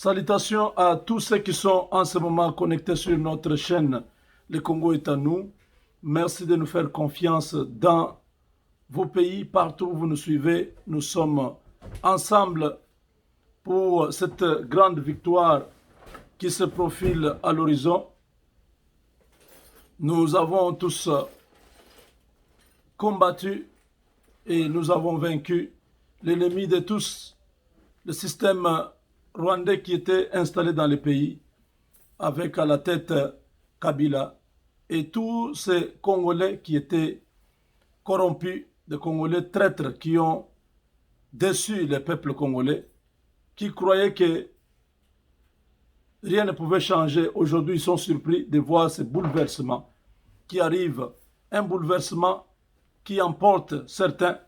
Salutations à tous ceux qui sont en ce moment connectés sur notre chaîne Le Congo est à nous. Merci de nous faire confiance dans vos pays, partout où vous nous suivez. Nous sommes ensemble pour cette grande victoire qui se profile à l'horizon. Nous avons tous combattu et nous avons vaincu l'ennemi de tous, le système rwandais qui était installé dans le pays, avec à la tête Kabila et tous ces Congolais qui étaient corrompus, des Congolais traîtres qui ont déçu le peuple congolais, qui croyaient que rien ne pouvait changer. Aujourd'hui, ils sont surpris de voir ce bouleversement qui arrive, un bouleversement qui emporte certains.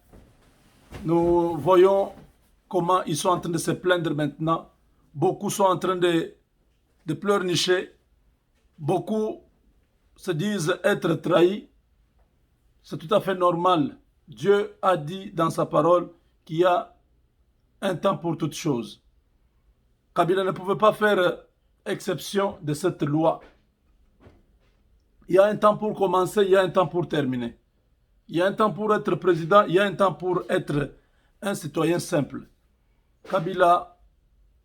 Nous voyons comment ils sont en train de se plaindre maintenant. Beaucoup sont en train de pleurnicher. Beaucoup se disent être trahis. C'est tout à fait normal. Dieu a dit dans sa parole qu'il y a un temps pour toutes choses. Kabila ne pouvait pas faire exception de cette loi. Il y a un temps pour commencer, il y a un temps pour terminer. Il y a un temps pour être président, il y a un temps pour être un citoyen simple. Kabila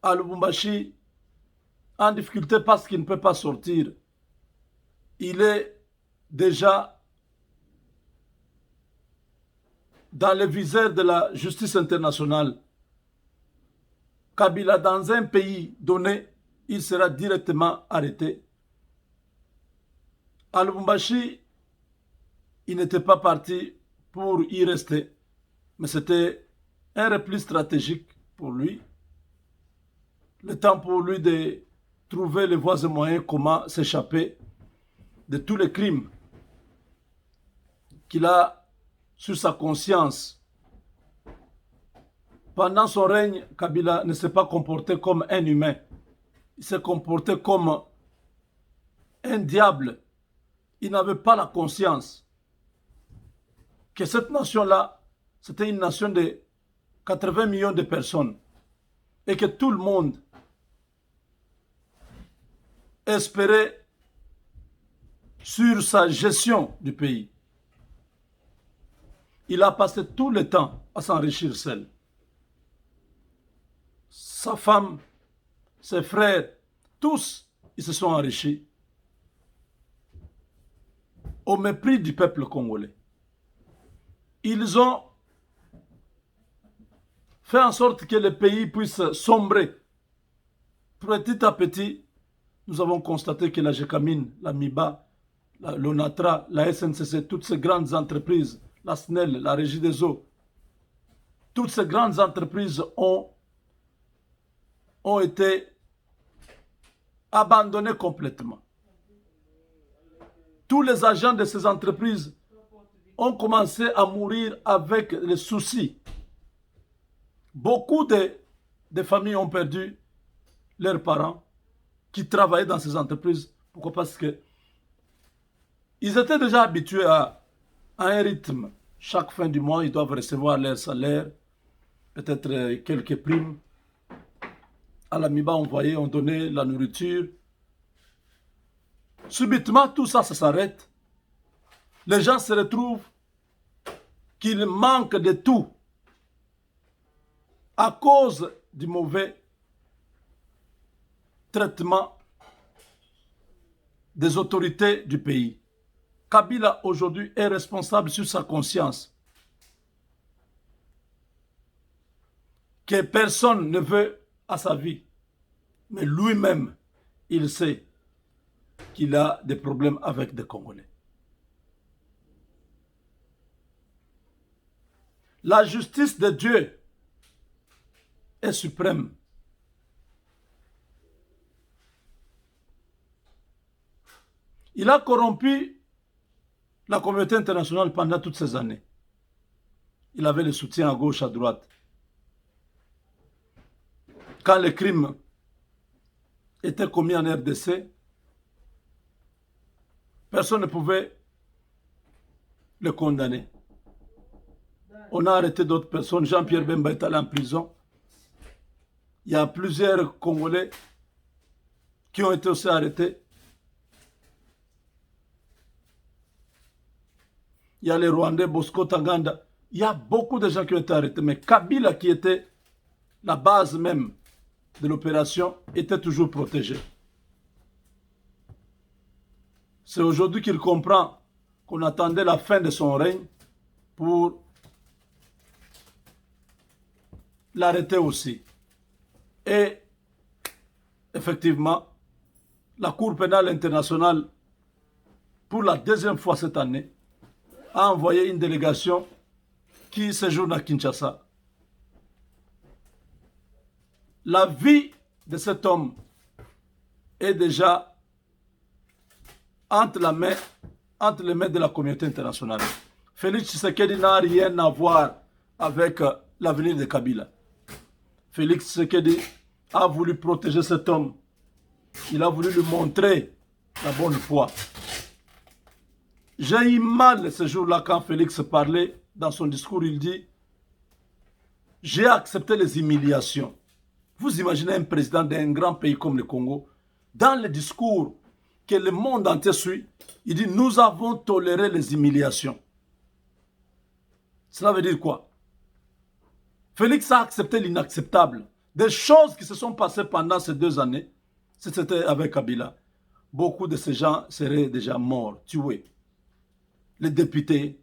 à Lubumbashi en difficulté parce qu'il ne peut pas sortir. Il est déjà dans le viseur de la justice internationale. Kabila, dans un pays donné, il sera directement arrêté. À Lubumbashi, il n'était pas parti pour y rester, mais c'était un repli stratégique pour lui. Le temps pour lui de trouver les voies et moyens comment s'échapper de tous les crimes qu'il a sur sa conscience. Pendant son règne, Kabila ne s'est pas comporté comme un humain. Il s'est comporté comme un diable. Il n'avait pas la conscience que cette nation-là, c'était une nation de 80 millions de personnes et que tout le monde espérait sur sa gestion du pays. Il a passé tout le temps à s'enrichir seul. Sa femme, ses frères, tous, ils se sont enrichis au mépris du peuple congolais. Ils ont fait en sorte que le pays puisse sombrer. Petit à petit, nous avons constaté que la Gécamine, la MIBA, l'ONATRA, la SNCC, toutes ces grandes entreprises, la SNEL, la Régie des eaux, toutes ces grandes entreprises ont été abandonnées complètement. Tous les agents de ces entreprises ont commencé à mourir avec les soucis. Beaucoup de familles ont perdu leurs parents qui travaillaient dans ces entreprises. Pourquoi? Parce que ils étaient déjà habitués à un rythme. Chaque fin du mois, ils doivent recevoir leur salaire, peut-être quelques primes. À la MIBA, on donnait la nourriture. Subitement, tout ça, ça s'arrête. Les gens se retrouvent qu'ils manquent de tout à cause du mauvais traitement des autorités du pays. Kabila aujourd'hui est responsable sur sa conscience que personne ne veut à sa vie. Mais lui-même, il sait qu'il a des problèmes avec des Congolais. La justice de Dieu est suprême. Il a corrompu la communauté internationale pendant toutes ces années. Il avait le soutien à gauche, à droite. Quand les crimes étaient commis en RDC, personne ne pouvait le condamner. On a arrêté d'autres personnes. Jean-Pierre Bemba est allé en prison. Il y a plusieurs Congolais qui ont été aussi arrêtés. Il y a les Rwandais, Bosco Tanganda. Il y a beaucoup de gens qui ont été arrêtés. Mais Kabila, qui était la base même de l'opération, était toujours protégé. C'est aujourd'hui qu'il comprend qu'on attendait la fin de son règne pour l'arrêter aussi. Et effectivement, la Cour pénale internationale, pour la deuxième fois cette année, a envoyé une délégation qui séjourne à Kinshasa. La vie de cet homme est déjà entre les mains de la communauté internationale. Félix Tshisekedi n'a rien à voir avec l'avenir de Kabila. Félix Tshisekedi a voulu protéger cet homme. Il a voulu lui montrer la bonne foi. J'ai eu mal ce jour-là quand Félix parlait. Dans son discours, il dit « J'ai accepté les humiliations ». Vous imaginez un président d'un grand pays comme le Congo, dans le discours que le monde entier suit, il dit « Nous avons toléré les humiliations ». Cela veut dire quoi? Félix a accepté l'inacceptable. Des choses qui se sont passées pendant ces 2 années, si c'était avec Kabila, beaucoup de ces gens seraient déjà morts, tués. Les députés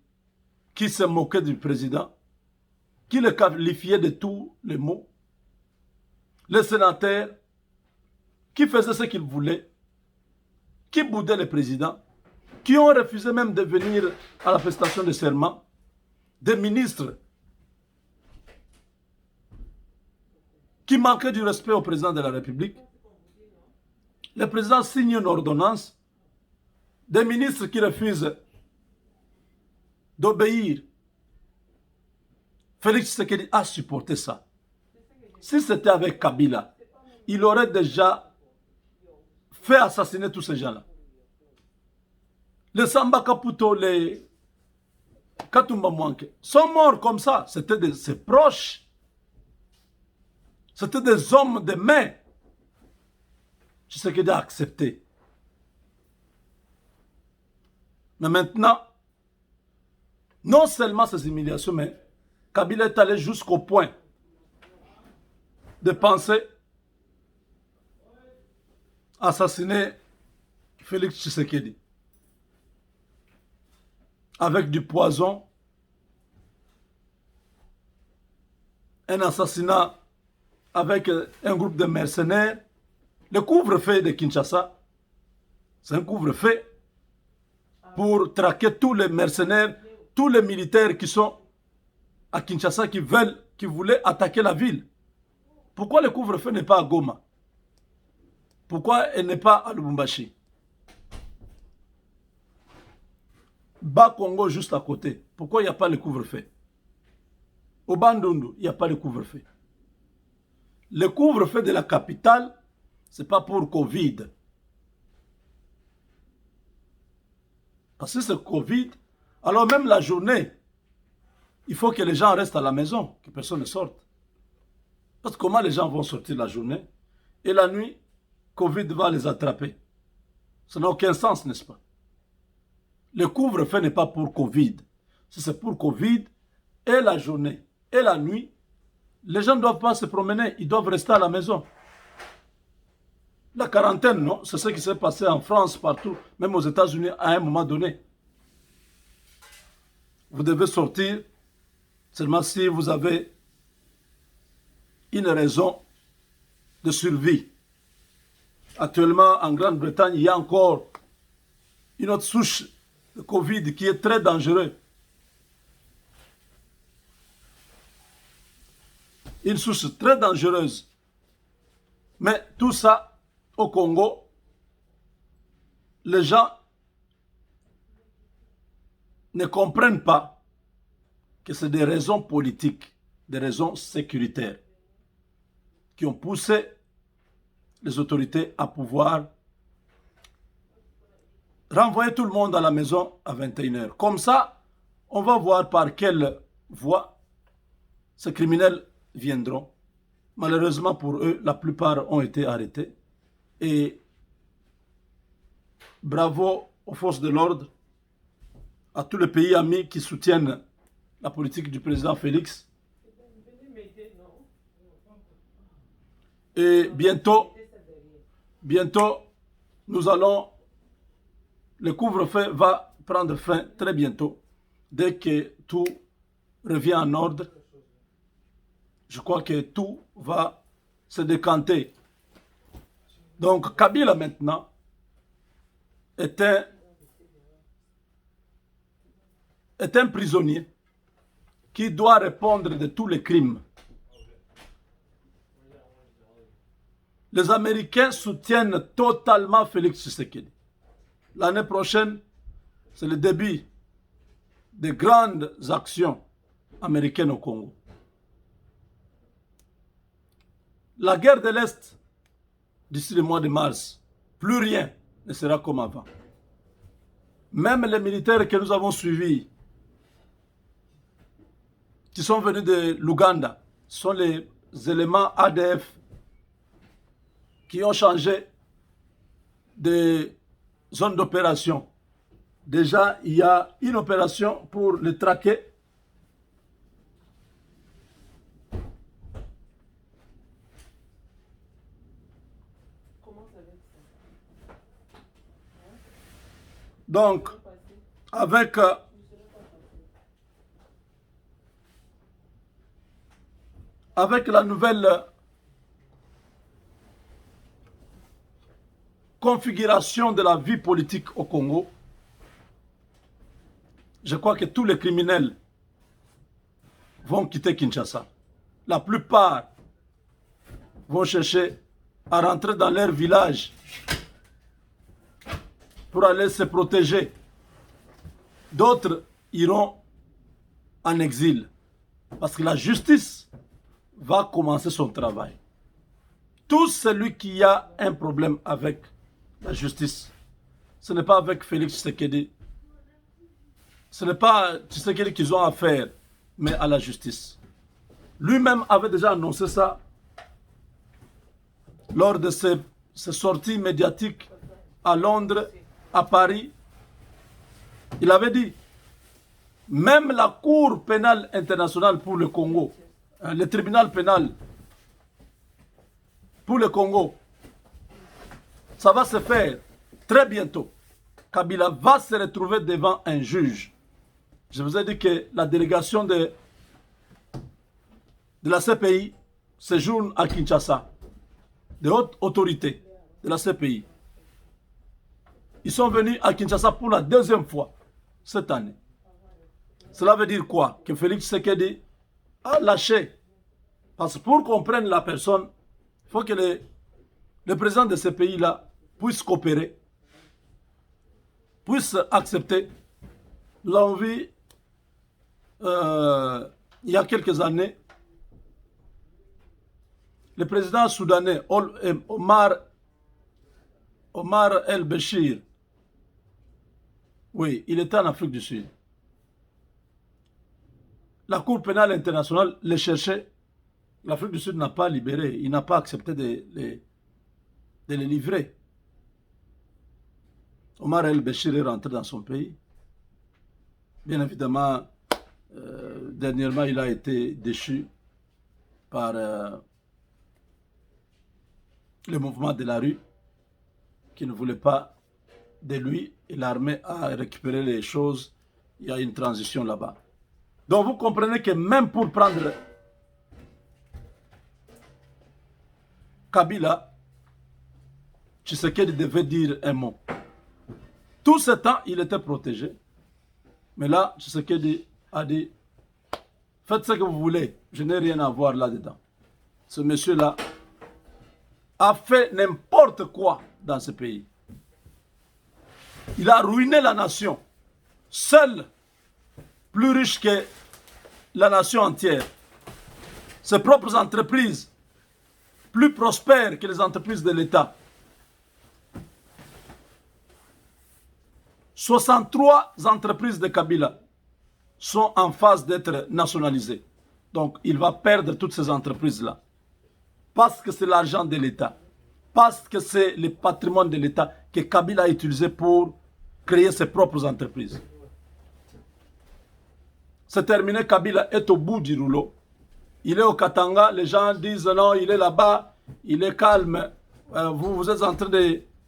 qui se moquaient du président, qui le qualifiaient de tous les mots, les sénateurs qui faisaient ce qu'ils voulaient, qui boudaient le président, qui ont refusé même de venir à la prestation de serment, des ministres qui manquaient du respect au président de la République. Le président signe une ordonnance, des ministres qui refusent d'obéir. Félix Tshisekedi a supporté ça. Si c'était avec Kabila, il aurait déjà fait assassiner tous ces gens-là. Les Samba Kaputo, les Katumba Mwanke sont morts comme ça. C'était ses proches. C'était des hommes de main. Tshisekedi a accepté. Mais maintenant, non seulement ces humiliations, mais Kabila est allé jusqu'au point de penser assassiner Félix Tshisekedi avec du poison, un assassinat avec un groupe de mercenaires. Le couvre-feu de Kinshasa, c'est un couvre-feu pour traquer tous les mercenaires, tous les militaires qui sont à Kinshasa, qui voulaient attaquer la ville. Pourquoi le couvre-feu n'est pas à Goma? Pourquoi elle n'est pas à Lubumbashi? Bas Congo juste à côté. Pourquoi il n'y a pas le couvre-feu? Au Bandundu, il n'y a pas le couvre-feu. Le couvre-feu de la capitale, ce n'est pas pour Covid. Parce que c'est Covid, alors même la journée, il faut que les gens restent à la maison, que personne ne sorte. Parce que comment les gens vont sortir la journée? Et la nuit, Covid va les attraper. Ça n'a aucun sens, n'est-ce pas? Le couvre-feu n'est pas pour Covid. Si c'est pour Covid, et la journée, et la nuit, les gens ne doivent pas se promener, ils doivent rester à la maison. La quarantaine, non, c'est ce qui s'est passé en France, partout, même aux États-Unis à un moment donné. Vous devez sortir seulement si vous avez une raison de survie. Actuellement, en Grande-Bretagne, il y a encore une autre souche de Covid qui est très dangereuse. Une souche très dangereuse. Mais tout ça, au Congo, les gens ne comprennent pas que c'est des raisons politiques, des raisons sécuritaires qui ont poussé les autorités à pouvoir renvoyer tout le monde à la maison à 21h. Comme ça, on va voir par quelle voie ces criminels viendront. Malheureusement pour eux, la plupart ont été arrêtés. Et bravo aux forces de l'ordre, à tous les pays amis qui soutiennent la politique du président Félix. Et bientôt, nous allons, le couvre-feu va prendre fin très bientôt, dès que tout revient en ordre. Je crois que tout va se décanter. Donc Kabila maintenant est un prisonnier qui doit répondre de tous les crimes. Les Américains soutiennent totalement Félix Tshisekedi. L'année prochaine, c'est le début de grandes actions américaines au Congo. La guerre de l'Est, d'ici le mois de mars, plus rien ne sera comme avant. Même les militaires que nous avons suivis, qui sont venus de l'Ouganda, sont les éléments ADF qui ont changé de zone d'opération. Déjà, il y a une opération pour les traquer. Donc, avec la nouvelle configuration de la vie politique au Congo, je crois que tous les criminels vont quitter Kinshasa. La plupart vont chercher à rentrer dans leur village pour aller se protéger. D'autres iront en exil parce que la justice va commencer son travail. Tout celui qui a un problème avec la justice, ce n'est pas avec Félix Tshisekedi, ce n'est pas Tshisekedi qu'ils ont affaire, mais à la justice. Lui-même avait déjà annoncé ça lors de ses sorties médiatiques à Londres, à Paris. Il avait dit, même la Cour pénale internationale pour le Congo, le tribunal pénal pour le Congo, ça va se faire très bientôt. Kabila va se retrouver devant un juge. Je vous ai dit que la délégation de la CPI séjourne à Kinshasa, de hautes autorités de la CPI. Ils sont venus à Kinshasa pour la deuxième fois cette année. Cela veut dire quoi? Que Félix Tshisekedi a lâché. Parce que pour comprendre la personne, il faut que le président de ce pays-là puisse coopérer, puisse accepter. Nous avons vu il y a quelques années le président soudanais Omar el-Béchir. Oui, il était en Afrique du Sud. La Cour pénale internationale les cherchait. L'Afrique du Sud n'a pas libéré, il n'a pas accepté de les livrer. Omar el-Béchir est rentré dans son pays. Bien évidemment, dernièrement, il a été déchu par le mouvement de la rue qui ne voulait pas de lui, et l'armée a récupéré les choses. Il y a une transition là-bas. Donc vous comprenez que même pour prendre Kabila, Tshisekedi devait dire un mot. Tout ce temps, il était protégé. Mais là, Tshisekedi a dit, faites ce que vous voulez, je n'ai rien à voir là-dedans. Ce monsieur-là a fait n'importe quoi dans ce pays. Il a ruiné la nation. Seul, plus riche que la nation entière. Ses propres entreprises, plus prospères que les entreprises de l'État. 63 entreprises de Kabila sont en phase d'être nationalisées. Donc, il va perdre toutes ces entreprises-là. parce que c'est l'argent de l'État, parce que c'est le patrimoine de l'État que Kabila a utilisé pour créer ses propres entreprises. C'est terminé, Kabila est au bout du rouleau. Il est au Katanga, les gens disent non, il est là-bas, il est calme. Vous êtes en train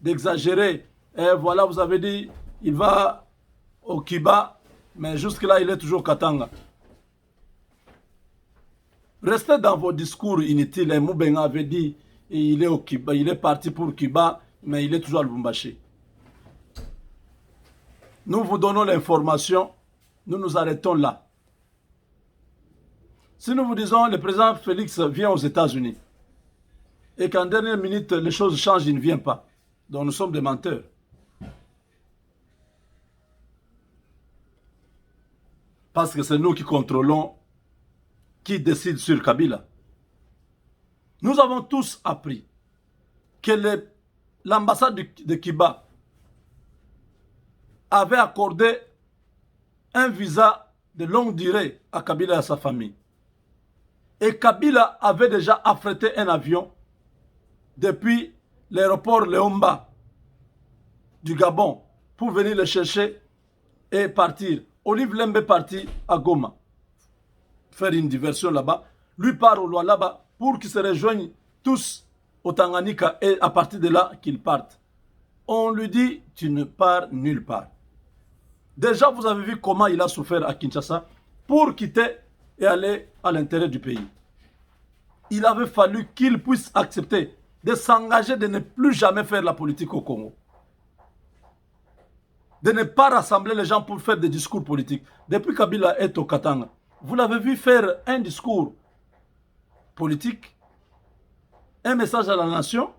d'exagérer. Et voilà, vous avez dit, il va au Kiba, mais jusque-là, il est toujours au Katanga. Restez dans vos discours inutiles. Moubenga avait dit, il est au Kiba, il est parti pour Kiba, mais il est toujours à Lubumbashi. Nous vous donnons l'information, nous nous arrêtons là. Si nous vous disons le président Félix vient aux États-Unis et qu'en dernière minute les choses changent, il ne vient pas. Donc nous sommes des menteurs. Parce que c'est nous qui contrôlons qui décide sur Kabila. Nous avons tous appris que l'ambassade de Kiba avait accordé un visa de longue durée à Kabila et à sa famille. Et Kabila avait déjà affrété un avion depuis l'aéroport Léomba du Gabon pour venir le chercher et partir. Olive Lembe est parti à Goma faire une diversion là-bas. Lui part au Lualaba pour qu'ils se rejoignent tous au Tanganyika et à partir de là qu'ils partent. On lui dit, tu ne pars nulle part. Déjà, vous avez vu comment il a souffert à Kinshasa pour quitter et aller à l'intérieur du pays. Il avait fallu qu'il puisse accepter de s'engager de ne plus jamais faire la politique au Congo. De ne pas rassembler les gens pour faire des discours politiques. Depuis Kabila est au Katanga, vous l'avez vu faire un discours politique, un message à la nation,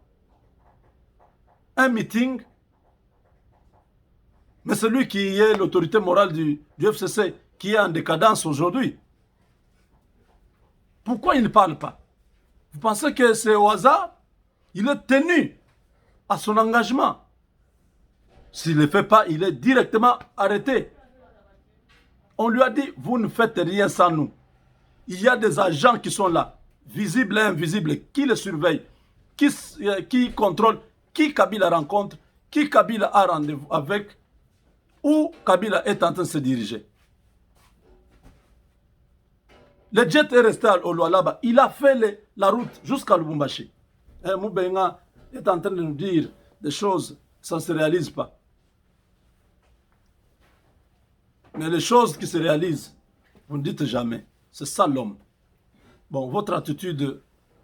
un meeting. Mais celui qui est l'autorité morale du FCC, qui est en décadence aujourd'hui, pourquoi il ne parle pas? Vous pensez que c'est au hasard? Il est tenu à son engagement. S'il ne le fait pas, il est directement arrêté. On lui a dit, vous ne faites rien sans nous. Il y a des agents qui sont là, visibles et invisibles, qui le surveillent, qui contrôlent, qui Kabila rencontre, qui Kabila a rendez-vous avec, où Kabila est en train de se diriger. Le jet est resté au Lualaba. Il a fait la route jusqu'à Lubumbashi. Moubenga est en train de nous dire des choses, ça ne se réalise pas. Mais les choses qui se réalisent, vous ne dites jamais. C'est ça l'homme. Bon, votre attitude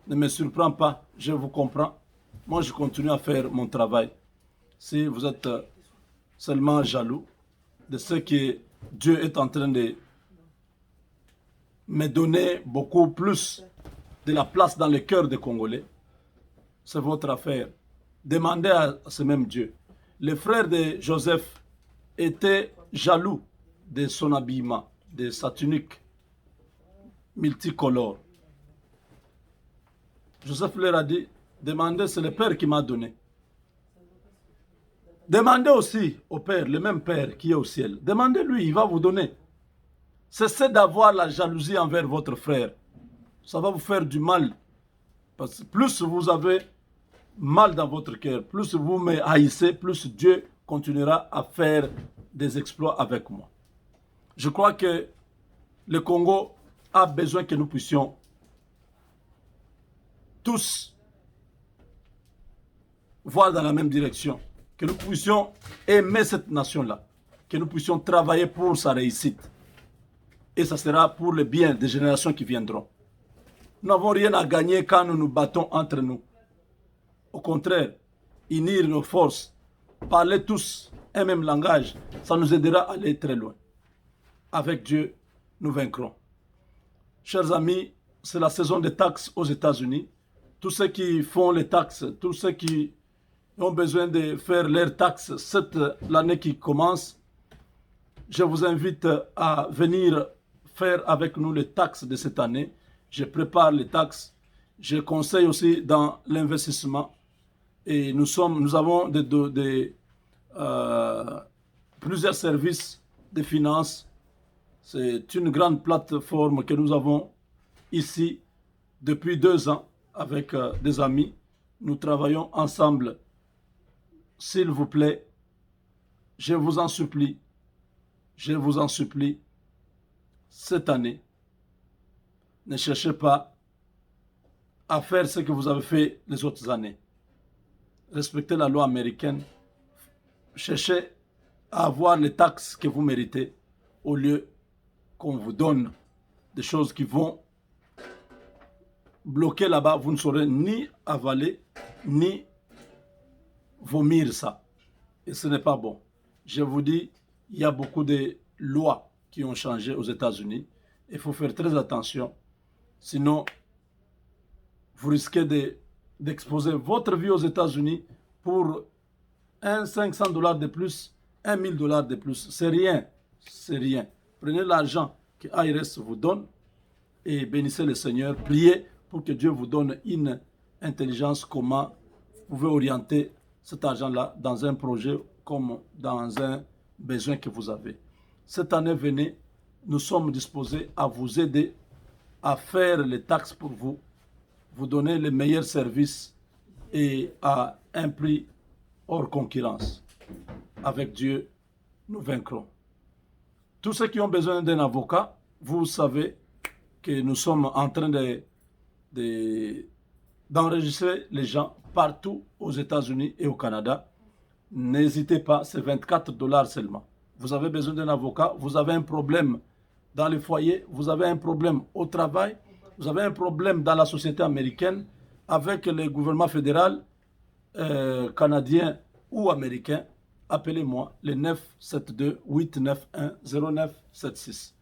ne me surprend pas, je vous comprends. Moi, je continue à faire mon travail. Si vous êtes seulement jaloux de ce que Dieu est en train de me donner beaucoup plus de la place dans le cœur des Congolais, c'est votre affaire. Demandez à ce même Dieu. Les frères de Joseph étaient jaloux de son habillement, de sa tunique multicolore. Joseph leur a dit, demandez, c'est le Père qui m'a donné. Demandez aussi au Père, le même Père qui est au ciel. Demandez-lui, il va vous donner. Cessez d'avoir la jalousie envers votre frère. Ça va vous faire du mal. Parce que plus vous avez mal dans votre cœur, plus vous me haïssez, plus Dieu continuera à faire des exploits avec moi. Je crois que le Congo a besoin que nous puissions tous voir dans la même direction, que nous puissions aimer cette nation-là, que nous puissions travailler pour sa réussite. Et ça sera pour le bien des générations qui viendront. Nous n'avons rien à gagner quand nous nous battons entre nous. Au contraire, unir nos forces, parler tous un même langage, ça nous aidera à aller très loin. Avec Dieu, nous vaincrons. Chers amis, c'est la saison des taxes aux États-Unis. Tous ceux qui font les taxes, tous ceux qui ont besoin de faire leurs taxes l'année qui commence, je vous invite à venir faire avec nous les taxes de cette année. Je prépare les taxes. Je conseille aussi dans l'investissement. Et nous avons plusieurs services de finances. C'est une grande plateforme que nous avons ici depuis 2 ans avec des amis. Nous travaillons ensemble. S'il vous plaît, je vous en supplie, cette année, ne cherchez pas à faire ce que vous avez fait les autres années. Respectez la loi américaine. Cherchez à avoir les taxes que vous méritez au lieu qu'on vous donne des choses qui vont bloquer là-bas. Vous ne saurez ni avaler, ni vomir ça. Et ce n'est pas bon. Je vous dis, il y a beaucoup de lois qui ont changé aux États-Unis. Il faut faire très attention. Sinon, vous risquez d'exposer votre vie aux États-Unis pour un $500 de plus, $1000 de plus. C'est rien. C'est rien. Prenez l'argent que IRS vous donne et bénissez le Seigneur. Priez pour que Dieu vous donne une intelligence comment vous pouvez orienter cet argent-là dans un projet comme dans un besoin que vous avez. Cette année, venez, nous sommes disposés à vous aider à faire les taxes pour vous, vous donner les meilleurs services et à un prix hors concurrence. Avec Dieu, nous vaincrons. Tous ceux qui ont besoin d'un avocat, vous savez que nous sommes en train d'enregistrer les gens partout aux États-Unis et au Canada. N'hésitez pas, c'est $24 seulement. Vous avez besoin d'un avocat, vous avez un problème dans le foyer, vous avez un problème au travail, vous avez un problème dans la société américaine avec le gouvernement fédéral, canadien ou américain, appelez-moi le 972-891-0976.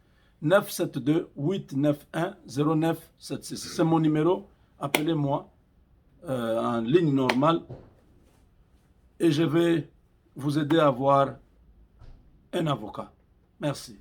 972-891-0976. C'est mon numéro, appelez-moi en ligne normale et je vais vous aider à avoir un avocat. Merci.